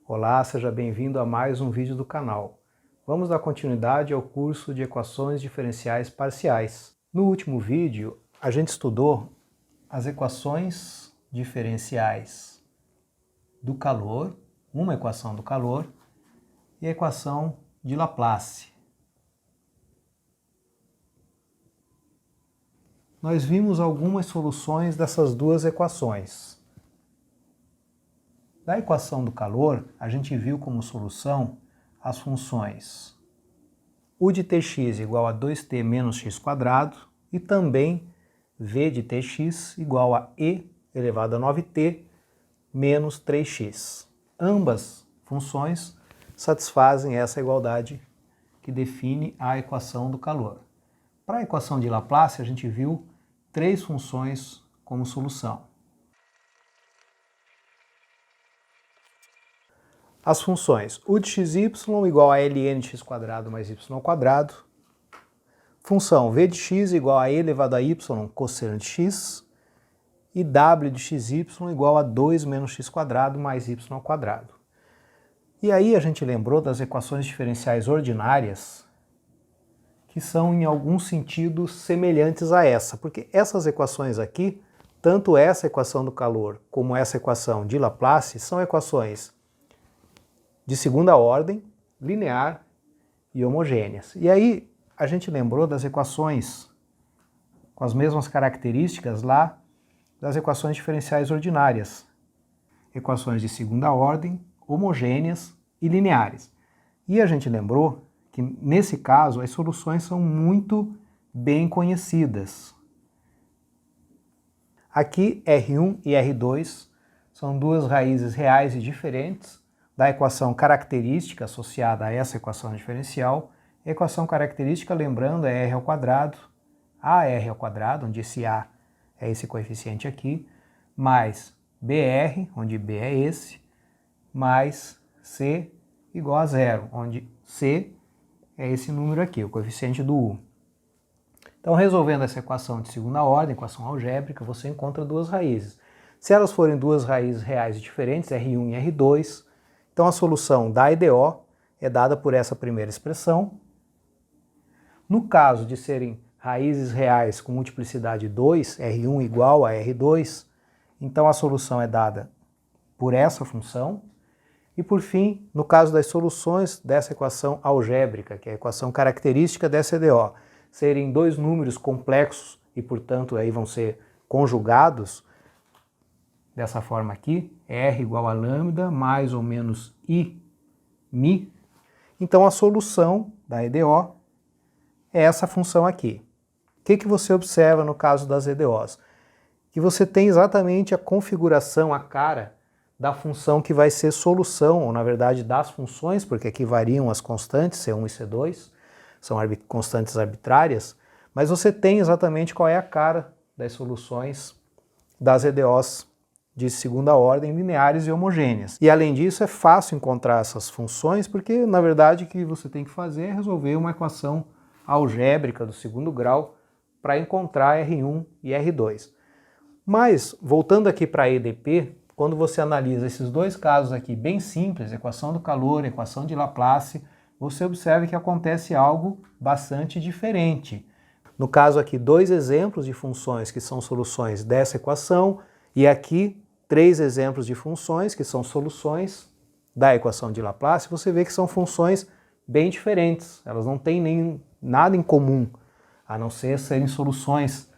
Olá, seja bem-vindo a mais um vídeo do canal. Vamos dar continuidade ao curso de equações diferenciais parciais. No último vídeo, a gente estudou as equações diferenciais do calor, uma equação do calor e a equação de Laplace. Nós vimos algumas soluções dessas duas equações. Da equação do calor, a gente viu como solução as funções u de tx igual a 2t menos x² e também v de tx igual a e elevado a 9t menos 3x. Ambas funções satisfazem essa igualdade que define a equação do calor. Para a equação de Laplace, a gente viu três funções como solução. As funções u de xy igual a ln de x² mais y², função v de x igual a e elevado a y cosseno de x, e w de xy igual a 2 menos x² mais y². E aí a gente lembrou das equações diferenciais ordinárias, que são em algum sentido semelhantes a essa, porque essas equações aqui, tanto essa equação do calor como essa equação de Laplace, são equações de segunda ordem, linear e homogêneas. E aí a gente lembrou das equações com as mesmas características lá das equações diferenciais ordinárias. Equações de segunda ordem, homogêneas e lineares. E a gente lembrou que nesse caso as soluções são muito bem conhecidas. Aqui R1 e R2 são duas raízes reais e diferentes da equação característica associada a essa equação diferencial. A equação característica, lembrando, é r², AR², onde esse A é esse coeficiente aqui, mais BR, onde B é esse, mais C igual a 0, onde C é esse número aqui, o coeficiente do U. Então, resolvendo essa equação de segunda ordem, equação algébrica, você encontra duas raízes. Se elas forem duas raízes reais diferentes, R1 e R2, então a solução da EDO é dada por essa primeira expressão. No caso de serem raízes reais com multiplicidade 2, R1 igual a R2, então a solução é dada por essa função. E por fim, no caso das soluções dessa equação algébrica, que é a equação característica dessa EDO, serem dois números complexos e, portanto, aí vão ser conjugados, dessa forma aqui, R igual a lambda mais ou menos I mi. Então a solução da EDO é essa função aqui. O que você observa no caso das EDOs? Que você tem exatamente a configuração, a cara da função que vai ser solução, ou na verdade das funções, porque aqui variam as constantes, C1 e C2, são constantes arbitrárias, mas você tem exatamente qual é a cara das soluções das EDOs de segunda ordem, lineares e homogêneas. E além disso, é fácil encontrar essas funções, porque na verdade o que você tem que fazer é resolver uma equação algébrica do segundo grau para encontrar R1 e R2. Mas, voltando aqui para a EDP, quando você analisa esses dois casos aqui bem simples, equação do calor, equação de Laplace, você observa que acontece algo bastante diferente. No caso aqui, dois exemplos de funções que são soluções dessa equação, e aqui três exemplos de funções que são soluções da equação de Laplace. Você vê que são funções bem diferentes, elas não têm nada em comum, a não ser serem soluções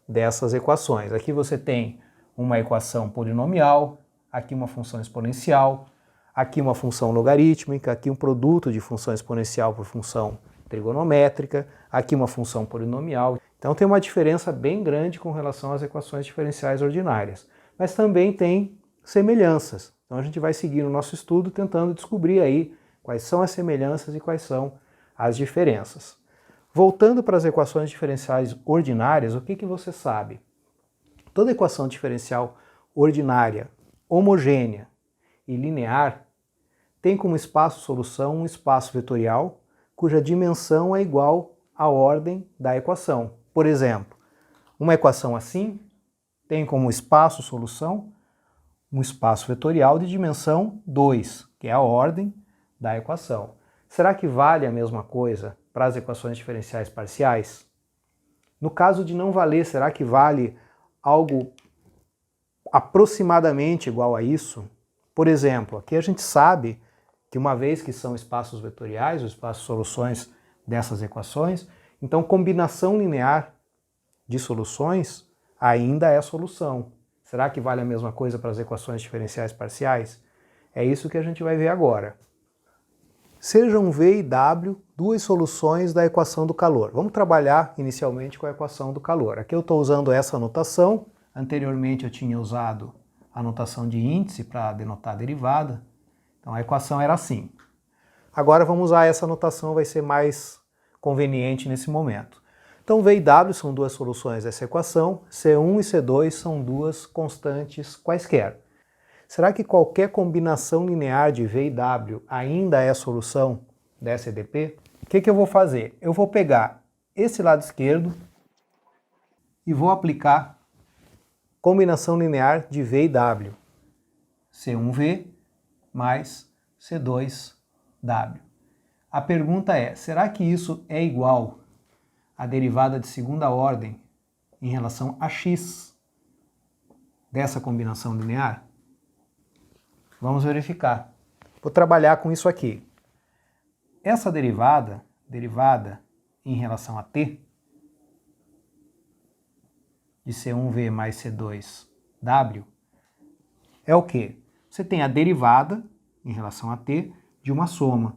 dessas equações. Aqui você tem uma equação polinomial, aqui uma função exponencial, aqui uma função logarítmica, aqui um produto de função exponencial por função trigonométrica, aqui uma função polinomial. Então tem uma diferença bem grande com relação às equações diferenciais ordinárias. Mas também tem semelhanças. Então a gente vai seguir no nosso estudo tentando descobrir aí quais são as semelhanças e quais são as diferenças. Voltando para as equações diferenciais ordinárias, o que você sabe? Toda equação diferencial ordinária, homogênea e linear tem como espaço-solução um espaço vetorial cuja dimensão é igual à ordem da equação. Por exemplo, uma equação assim tem como espaço-solução um espaço vetorial de dimensão 2, que é a ordem da equação. Será que vale a mesma coisa para as equações diferenciais parciais? No caso de não valer, será que vale algo aproximadamente igual a isso? Por exemplo, aqui a gente sabe que uma vez que são espaços vetoriais, os espaços de soluções dessas equações, então combinação linear de soluções ainda é solução. Será que vale a mesma coisa para as equações diferenciais parciais? É isso que a gente vai ver agora. Sejam V e W duas soluções da equação do calor. Vamos trabalhar inicialmente com a equação do calor. Aqui eu estou usando essa notação. Anteriormente eu tinha usado a notação de índice para denotar a derivada. Então a equação era assim. Agora vamos usar essa notação, vai ser mais conveniente nesse momento. Então V e W são duas soluções dessa equação, C1 e C2 são duas constantes quaisquer. Será que qualquer combinação linear de V e W ainda é solução dessa EDP? O que eu vou fazer? Eu vou pegar esse lado esquerdo e vou aplicar combinação linear de V e W. C1V mais C2W. A pergunta é, será que isso é igual à derivada de segunda ordem em relação a x dessa combinação linear? Vamos verificar. Vou trabalhar com isso aqui. Essa derivada em relação a t, de C1V mais C2W, é o quê? Você tem a derivada em relação a t de uma soma.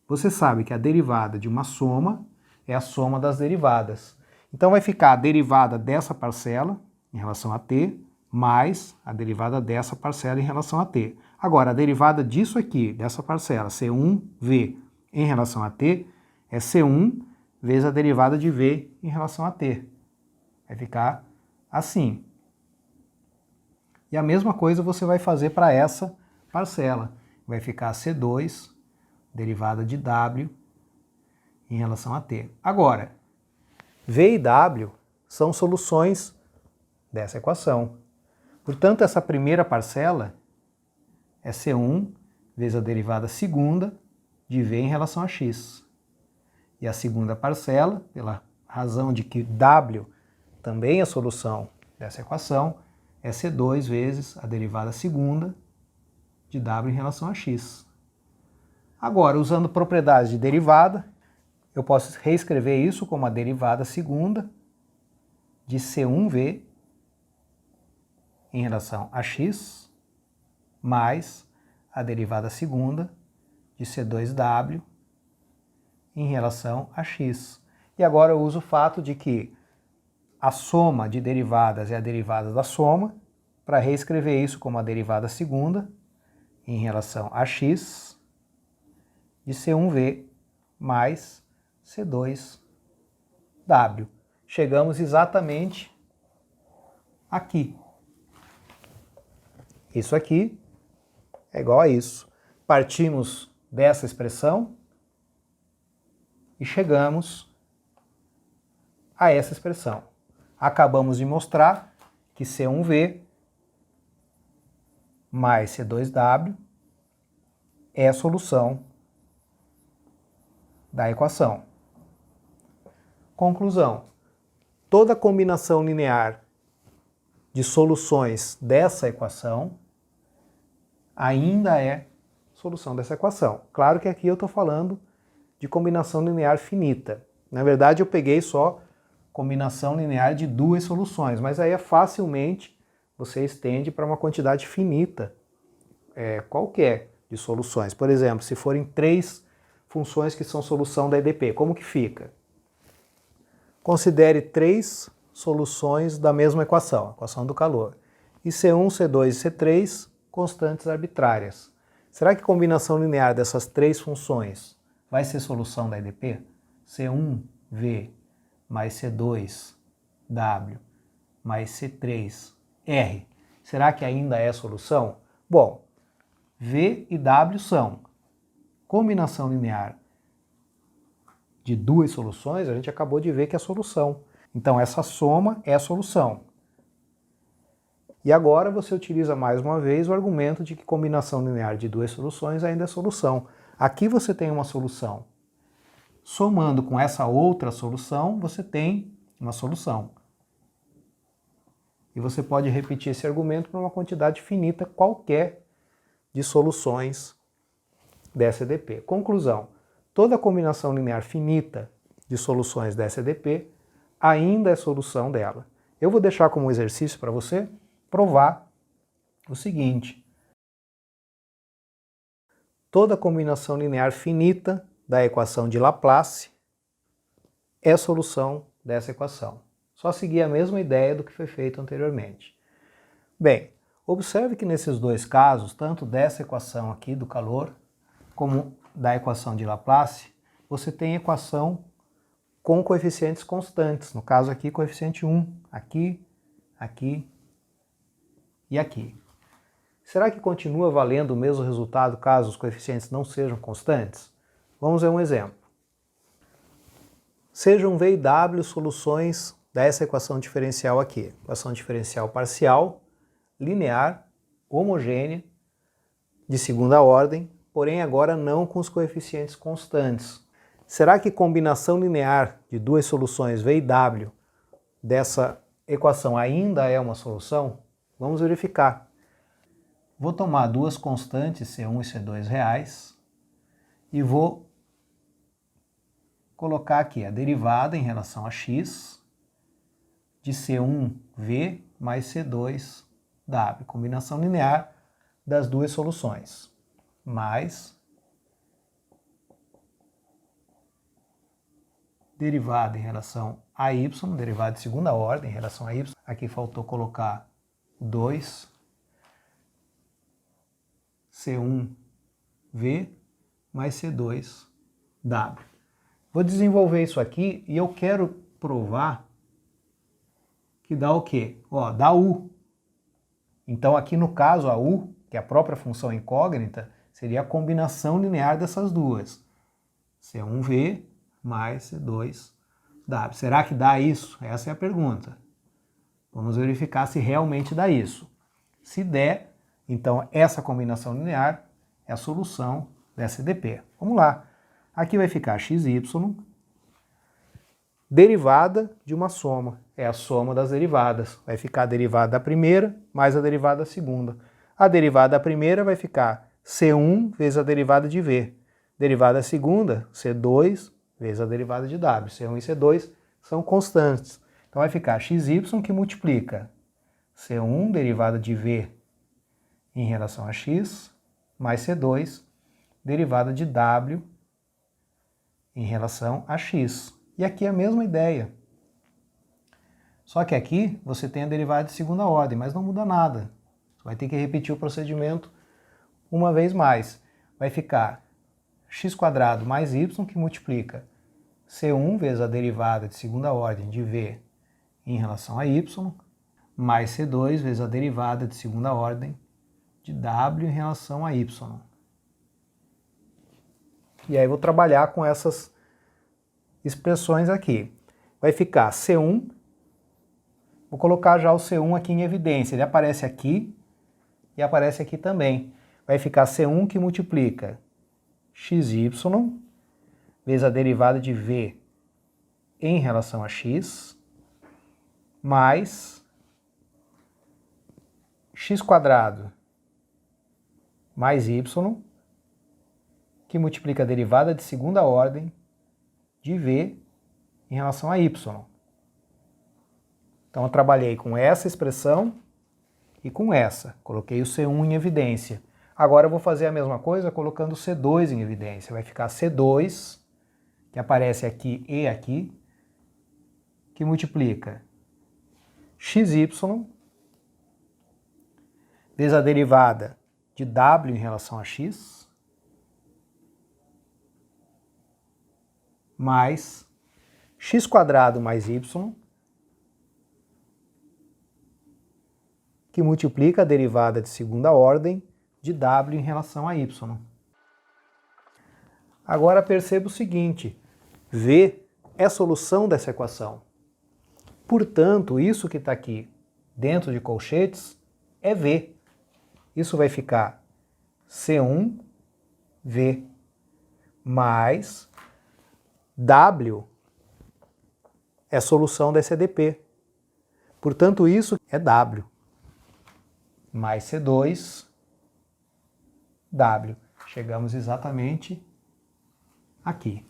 Você sabe que a derivada de uma soma é a soma das derivadas. Então vai ficar a derivada dessa parcela em relação a t mais a derivada dessa parcela em relação a t. Agora, a derivada disso aqui, dessa parcela, C1V em relação a t, é C1 vezes a derivada de v em relação a t. Vai ficar assim. E a mesma coisa você vai fazer para essa parcela. Vai ficar C2, derivada de w, em relação a t. Agora, v e w são soluções dessa equação. Portanto, essa primeira parcela é C1 vezes a derivada segunda de v em relação a x. E a segunda parcela, pela razão de que w também é solução dessa equação, é C2 vezes a derivada segunda de w em relação a x. Agora, usando propriedades de derivada, eu posso reescrever isso como a derivada segunda de C1V em relação a x mais a derivada segunda de C2W em relação a x. E agora eu uso o fato de que a soma de derivadas é a derivada da soma para reescrever isso como a derivada segunda em relação a x de C1V mais C2W. Chegamos exatamente aqui. Isso aqui é igual a isso. Partimos dessa expressão e chegamos a essa expressão. Acabamos de mostrar que C1V mais C2W é a solução da equação. Conclusão. Toda combinação linear de soluções dessa equação ainda é solução dessa equação. Claro que aqui eu estou falando de combinação linear finita. Na verdade, eu peguei só combinação linear de duas soluções, mas aí facilmente você estende para uma quantidade finita qualquer de soluções. Por exemplo, se forem 3 funções que são solução da EDP, como que fica? Considere 3 soluções da mesma equação, a equação do calor. E C1, C2 e C3, constantes arbitrárias. Será que a combinação linear dessas 3 funções vai ser solução da EDP? C1V mais C2W mais C3R. Será que ainda é solução? Bom, V e W são combinação linear de duas soluções, a gente acabou de ver que é solução. Então essa soma é a solução. E agora você utiliza mais uma vez o argumento de que combinação linear de duas soluções ainda é solução. Aqui você tem uma solução. Somando com essa outra solução, você tem uma solução. E você pode repetir esse argumento para uma quantidade finita qualquer de soluções dessa EDP. Conclusão: toda combinação linear finita de soluções dessa EDP ainda é solução dela. Eu vou deixar como exercício para você provar o seguinte: toda combinação linear finita da equação de Laplace é solução dessa equação. Só seguir a mesma ideia do que foi feito anteriormente. Bem, observe que nesses dois casos, tanto dessa equação aqui do calor, como da equação de Laplace, você tem equação com coeficientes constantes. No caso aqui, coeficiente 1, aqui, aqui e aqui. Será que continua valendo o mesmo resultado caso os coeficientes não sejam constantes? Vamos ver um exemplo. Sejam V e W soluções dessa equação diferencial aqui. Equação diferencial parcial, linear, homogênea, de segunda ordem, porém agora não com os coeficientes constantes. Será que combinação linear de duas soluções V e W dessa equação ainda é uma solução? Vamos verificar. Vou tomar duas constantes, C1 e C2 reais, e vou colocar aqui a derivada em relação a x de C1V mais C2W, combinação linear das duas soluções, mais derivada em relação a y, derivada de segunda ordem em relação a y, aqui faltou colocar 2 C1V mais C2W. Vou desenvolver isso aqui e eu quero provar que dá o quê? Ó, dá U. Então aqui no caso a U, que é a própria função incógnita, seria a combinação linear dessas duas. C1V mais C2W. Será que dá isso? Essa é a pergunta. Vamos verificar se realmente dá isso. Se der, então essa combinação linear é a solução dessa EDP. Vamos lá. Aqui vai ficar xy, derivada de uma soma. É a soma das derivadas. Vai ficar a derivada da primeira mais a derivada da segunda. A derivada da primeira vai ficar C1 vezes a derivada de V. Derivada da segunda, C2 vezes a derivada de W. C1 e C2 são constantes. Então vai ficar xy que multiplica C1 derivada de V em relação a x, mais C2 derivada de W em relação a x. E aqui é a mesma ideia. Só que aqui você tem a derivada de segunda ordem, mas não muda nada. Você vai ter que repetir o procedimento uma vez mais. Vai ficar x² mais y, que multiplica C1 vezes a derivada de segunda ordem de V em relação a y, mais C2 vezes a derivada de segunda ordem de W em relação a y. E aí eu vou trabalhar com essas expressões aqui. Vai ficar C1, vou colocar já o C1 aqui em evidência, ele aparece aqui e aparece aqui também. Vai ficar C1 que multiplica xy vezes a derivada de V em relação a x, mais x² mais y, que multiplica a derivada de segunda ordem de V em relação a y. Então eu trabalhei com essa expressão e com essa. Coloquei o C1 em evidência. Agora eu vou fazer a mesma coisa colocando o C2 em evidência. Vai ficar C2, que aparece aqui e aqui, que multiplica xy vezes a derivada de W em relação a x, mais x² mais y, que multiplica a derivada de segunda ordem de W em relação a y. Agora perceba o seguinte, V é a solução dessa equação. Portanto, isso que está aqui dentro de colchetes é V. Isso vai ficar C1V mais W é a solução desse EDP. Portanto, isso é W mais C2W. Chegamos exatamente aqui.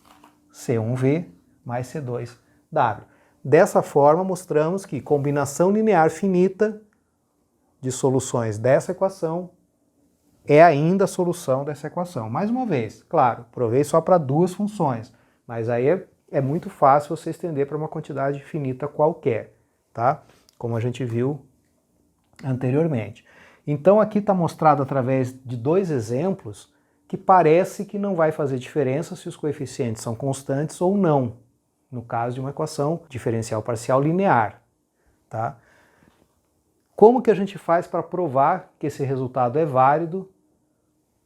C1V mais C2W. Dessa forma, mostramos que combinação linear finita de soluções dessa equação é ainda a solução dessa equação. Mais uma vez, claro, provei só para duas funções, mas aí é muito fácil você estender para uma quantidade finita qualquer, tá? Como a gente viu anteriormente. Então aqui está mostrado através de dois exemplos que parece que não vai fazer diferença se os coeficientes são constantes ou não, no caso de uma equação diferencial parcial linear, tá? Como que a gente faz para provar que esse resultado é válido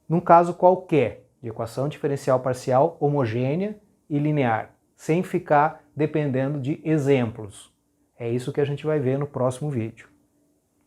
num caso qualquer de equação diferencial parcial homogênea e linear, sem ficar dependendo de exemplos? É isso que a gente vai ver no próximo vídeo.